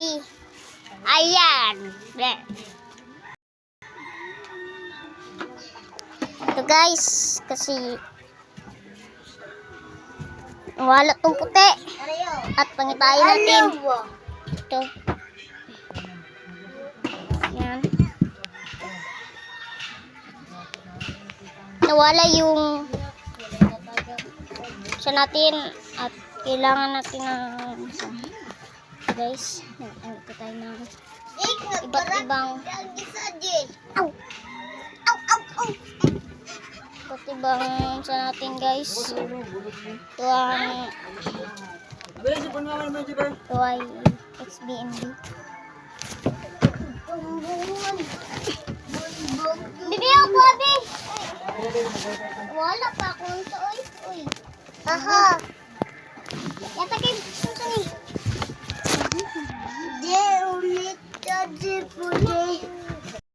Ayan. Ito guys, kasi wala tong puti. At pangitayin natin. Ito. Ayan. Nawala yung sa natin at kailangan natin ng guys, ito tayo ng iba't ibang iba't ibang sa natin guys. Ito ay XBMB. Bibi ako, Abi! Wala pa akong ito, uy. Aha!